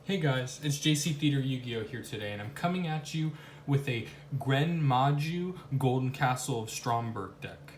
Hey guys, it's JC Theater Yu-Gi-Oh! Here today, and I'm coming at you with a Gren Maju Golden Castle of Stromberg deck.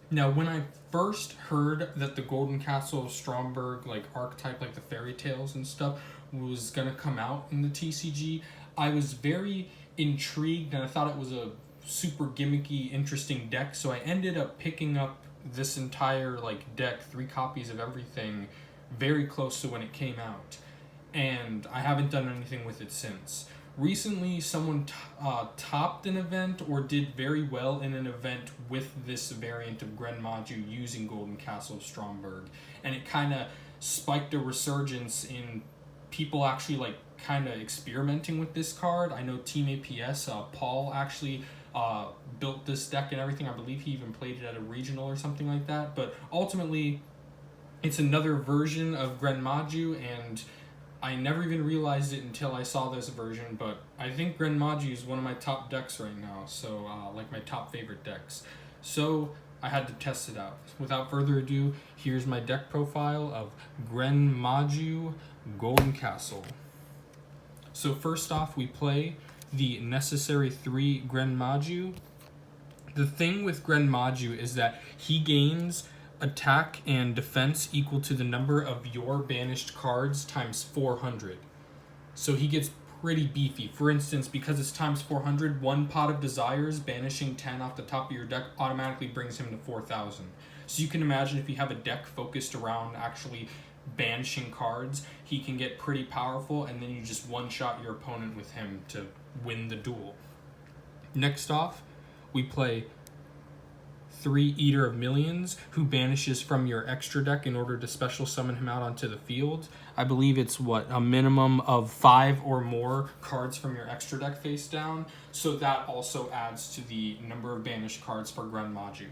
Now, when I first heard that the Golden Castle of Stromberg, archetype, the fairy tales and stuff, was gonna come out in the TCG, I was very intrigued and I thought it was a super gimmicky, interesting deck, so I ended up picking up this entire deck, 3 copies of everything, very close to when it came out. And I haven't done anything with it since. Recently, someone topped an event or did very well in an event with this variant of Gren Maju using Golden Castle of Stromberg, and it kind of spiked a resurgence in people actually kind of experimenting with this card. I know Team APS, Paul actually built this deck and everything. I believe he even played it at a regional or something like that. But ultimately, it's another version of Gren Maju, and I never even realized it until I saw this version, but I think Gren Maju is one of my top decks right now, so my top favorite decks. So I had to test it out. Without further ado, here's my deck profile of Gren Maju Golden Castle. So first off, we play the necessary 3 Gren Maju. The thing with Gren Maju is that he gains attack and defense equal to the number of your banished cards times 400. So he gets pretty beefy. For instance, because it's times 400, one Pot of Desires, banishing 10 off the top of your deck, automatically brings him to 4,000. So you can imagine if you have a deck focused around actually banishing cards, he can get pretty powerful, and then you just one-shot your opponent with him to win the duel. Next off, we play 3 Eater of Millions, who banishes from your extra deck in order to special summon him out onto the field. I believe it's a minimum of 5 or more cards from your extra deck face down, so that also adds to the number of banished cards for Gren Maju.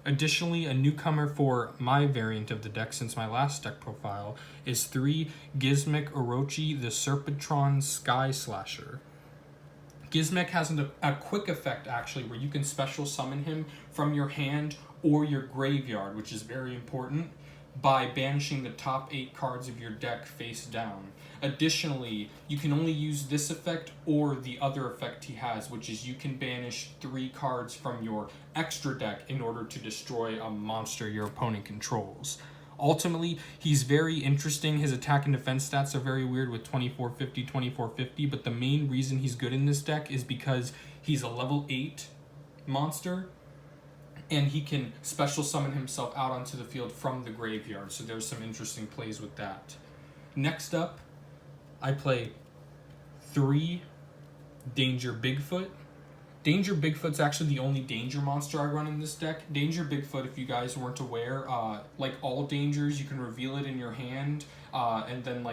Additionally, a newcomer for my variant of the deck since my last deck profile is 3 Gizmek Orochi the Serpentron Sky Slasher. Gizmek has a quick effect, actually, where you can special summon him from your hand or your graveyard, which is very important, by banishing the top 8 cards of your deck face down. Additionally, you can only use this effect or the other effect he has, which is you can banish 3 cards from your extra deck in order to destroy a monster your opponent controls. Ultimately, he's very interesting. His attack and defense stats are very weird with 2450, 2450, but the main reason he's good in this deck is because he's a level 8 monster, and he can special summon himself out onto the field from the graveyard, so there's some interesting plays with that. Next up, I play 3 Danger Bigfoot. Danger Bigfoot's actually the only danger monster I run in this deck. Danger Bigfoot, if you guys weren't aware, like all dangers, you can reveal it in your hand, and then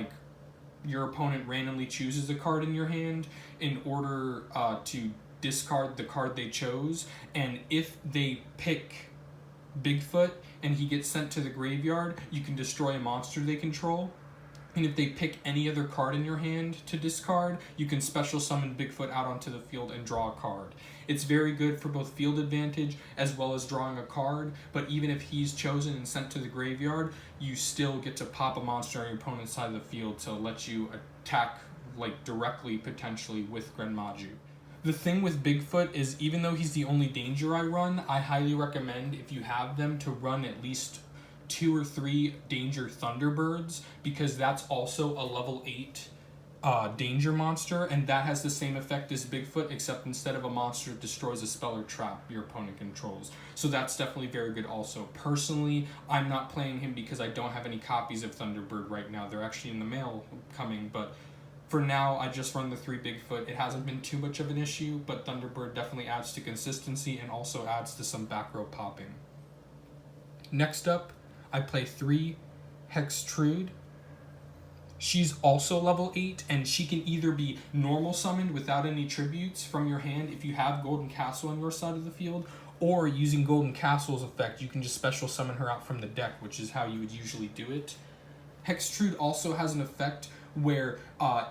your opponent randomly chooses a card in your hand in order to discard the card they chose. And if they pick Bigfoot and he gets sent to the graveyard, you can destroy a monster they control. And if they pick any other card in your hand to discard, you can special summon Bigfoot out onto the field and draw a card. It's very good for both field advantage as well as drawing a card, but even if he's chosen and sent to the graveyard, you still get to pop a monster on your opponent's side of the field to let you attack directly, potentially, with Gren Maju. The thing with Bigfoot is, even though he's the only danger I run, I highly recommend, if you have them, to run at least 2 or 3 Danger Thunderbirds, because that's also a level 8 danger monster, and that has the same effect as Bigfoot, except instead of a monster, it destroys a spell or trap your opponent controls. So that's definitely very good also. Personally, I'm not playing him because I don't have any copies of Thunderbird right now. They're actually in the mail coming, but for now, I just run the 3 Bigfoot. It hasn't been too much of an issue, but Thunderbird definitely adds to consistency and also adds to some back row popping. Next up, I play 3 Hexe Trude. She's also level 8, and she can either be normal summoned without any tributes from your hand if you have Golden Castle on your side of the field, or using Golden Castle's effect, you can just special summon her out from the deck, which is how you would usually do it. Hexe Trude also has an effect where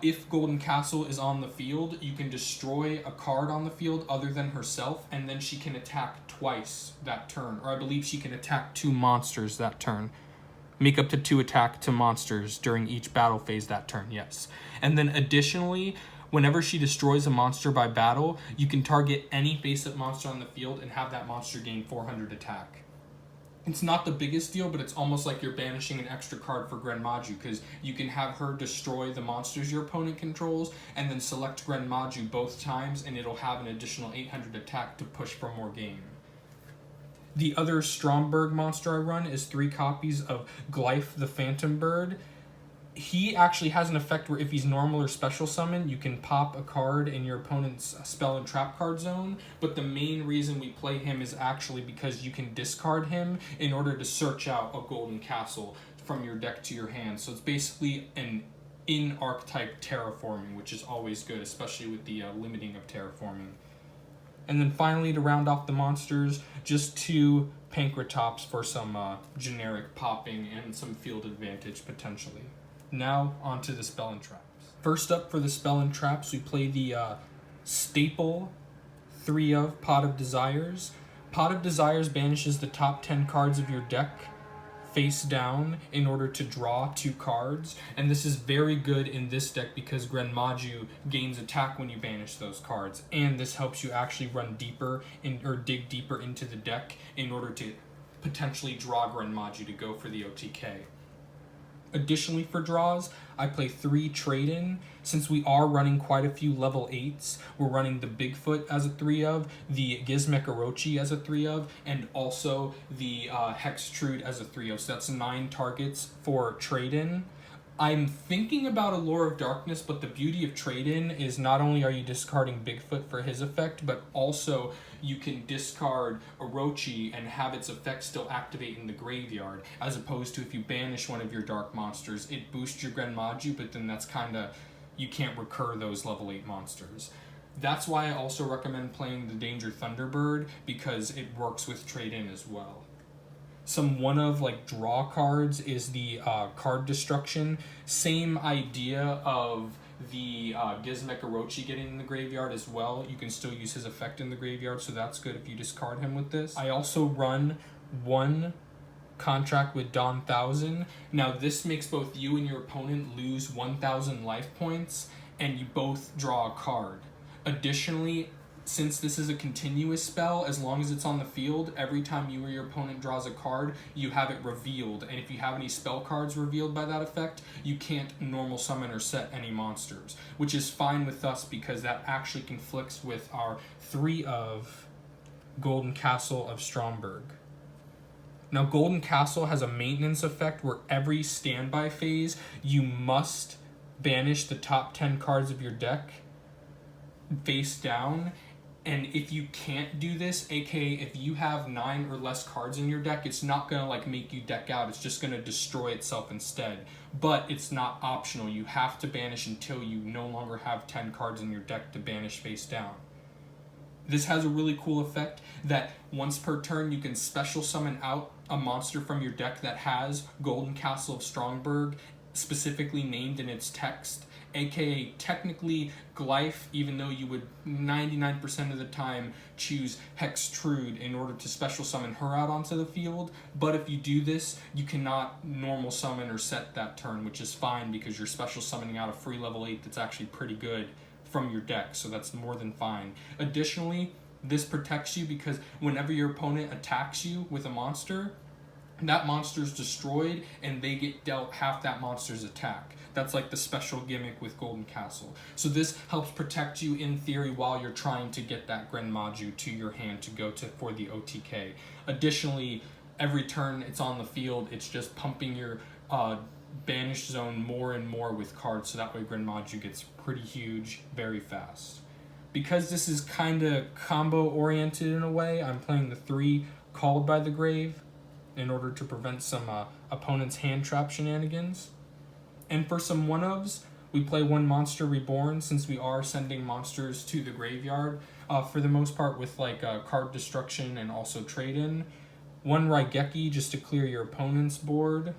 if Golden Castle is on the field, you can destroy a card on the field other than herself, and then she can attack twice that turn, or I believe she can attack 2 monsters that turn. Make up to 2 attack to monsters during each battle phase that turn, yes. And then additionally, whenever she destroys a monster by battle, you can target any face-up monster on the field and have that monster gain 400 attack. It's not the biggest deal, but it's almost like you're banishing an extra card for Gren Maju, because you can have her destroy the monsters your opponent controls, and then select Gren Maju both times, and it'll have an additional 800 attack to push for more game. The other Stromberg monster I run is 3 copies of Glyph the Phantom Bird. He actually has an effect where if he's normal or special summon, you can pop a card in your opponent's spell and trap card zone, but the main reason we play him is actually because you can discard him in order to search out a golden castle from your deck to your hand. So it's basically an in-archetype terraforming, which is always good, especially with the limiting of terraforming. And then finally, to round off the monsters, just 2 Pankratops for some generic popping and some field advantage potentially. Now, onto the spell and traps. First up for the spell and traps, we play the staple 3 of Pot of Desires. Pot of Desires banishes the top 10 cards of your deck face down in order to draw 2 cards, and this is very good in this deck because Gren Maju gains attack when you banish those cards, and this helps you actually run deeper or dig deeper into the deck in order to potentially draw Gren Maju to go for the OTK. Additionally, for draws, I play 3 trade-in. Since we are running quite a few level 8s, we're running the Bigfoot as a 3 of, the Gizmek Orochi as a 3 of, and also the Hexe Trude as a 3 of. So that's 9 targets for trade-in. I'm thinking about Allure of Darkness, but the beauty of trade-in is not only are you discarding Bigfoot for his effect, but also you can discard Orochi and have its effect still activate in the graveyard, as opposed to if you banish one of your dark monsters, it boosts your Gren Maju, but then that's kind of, you can't recur those level 8 monsters. That's why I also recommend playing the Danger Thunderbird, because it works with trade-in as well. Some one of like draw cards is the card destruction. Same idea of the Gizmek Orochi getting in the graveyard as well. You can still use his effect in the graveyard, so that's good if you discard him with this. I also run 1 contract with Dawn 1000. Now this makes both you and your opponent lose 1000 life points, and you both draw a card. Additionally, since this is a continuous spell, as long as it's on the field, every time you or your opponent draws a card, you have it revealed. And if you have any spell cards revealed by that effect, you can't normal summon or set any monsters, which is fine with us because that actually conflicts with our 3 of Golden Castle of Stromberg. Now, Golden Castle has a maintenance effect where every standby phase, you must banish the top 10 cards of your deck face down. And if you can't do this, aka if you have 9 or less cards in your deck, it's not gonna like make you deck out, it's just gonna destroy itself instead. But it's not optional, you have to banish until you no longer have 10 cards in your deck to banish face down. This has a really cool effect that once per turn you can special summon out a monster from your deck that has Golden Castle of Stromberg specifically named in its text, aka technically Glyph, even though you would 99% of the time choose Hexe Trude in order to special summon her out onto the field. But if you do this, you cannot normal summon or set that turn, which is fine because you're special summoning out a free level 8 that's actually pretty good from your deck, so that's more than fine. Additionally, this protects you because whenever your opponent attacks you with a monster, that monster is destroyed and they get dealt half that monster's attack. That's like the special gimmick with Golden Castle. So this helps protect you in theory while you're trying to get that Gren Maju to your hand to go to for the OTK. Additionally, every turn it's on the field, it's just pumping your banished zone more and more with cards, so that way Gren Maju gets pretty huge very fast. Because this is kind of combo oriented in a way, I'm playing the 3 Called by the Grave in order to prevent some opponent's hand trap shenanigans. And for some 1-ofs, we play 1 Monster Reborn, since we are sending monsters to the graveyard for the most part with like card destruction and also trade-in. 1 Raigeki just to clear your opponent's board.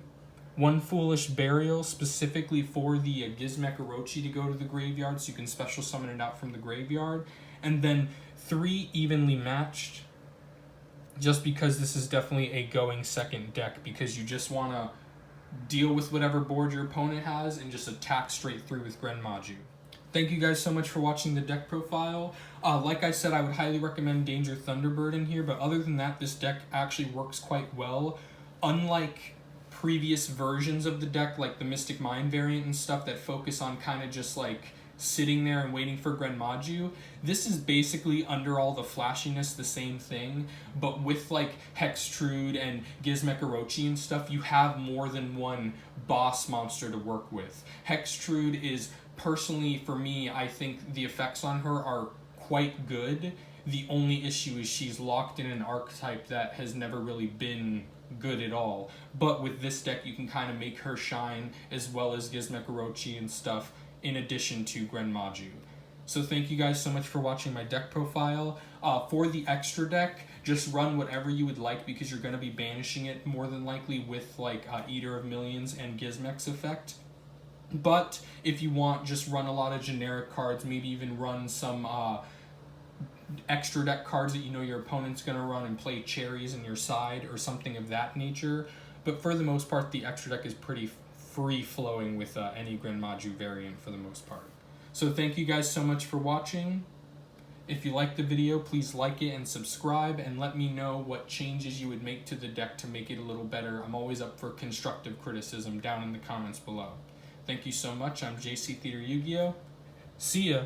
1 Foolish Burial specifically for the Gizmek Orochi to go to the graveyard so you can special summon it out from the graveyard. And then 3 Evenly Matched, just because this is definitely a going second deck, because you just want to deal with whatever board your opponent has and just attack straight through with Gren Maju. Thank you guys so much for watching the deck profile. Like I said, I would highly recommend Danger Thunderbird in here, but other than that, this deck actually works quite well. Unlike previous versions of the deck, like the Mystic Mind variant and stuff that focus on kind of just like sitting there and waiting for Gren Maju, this is basically, under all the flashiness, the same thing, but with like Hexe Trude and Gizmek Orochi and stuff, you have more than one boss monster to work with. Hexe Trude is, personally for me, I think the effects on her are quite good. The only issue is she's locked in an archetype that has never really been good at all. But with this deck, you can kind of make her shine, as well as Gizmek Orochi and stuff, in addition to Gren Maju. So thank you guys so much for watching my deck profile. For the extra deck, just run whatever you would like, because you're going to be banishing it more than likely with like Eater of Millions and Gizmek's effect. But if you want, just run a lot of generic cards, maybe even run some extra deck cards that you know your opponent's going to run and play cherries in your side or something of that nature. But for the most part, the extra deck is pretty free-flowing with any Gren Maju variant for the most part. So thank you guys so much for watching. If you liked the video, please like it and subscribe, and let me know what changes you would make to the deck to make it a little better. I'm always up for constructive criticism down in the comments below. Thank you so much. I'm JC Theater Yu-Gi-Oh! See ya!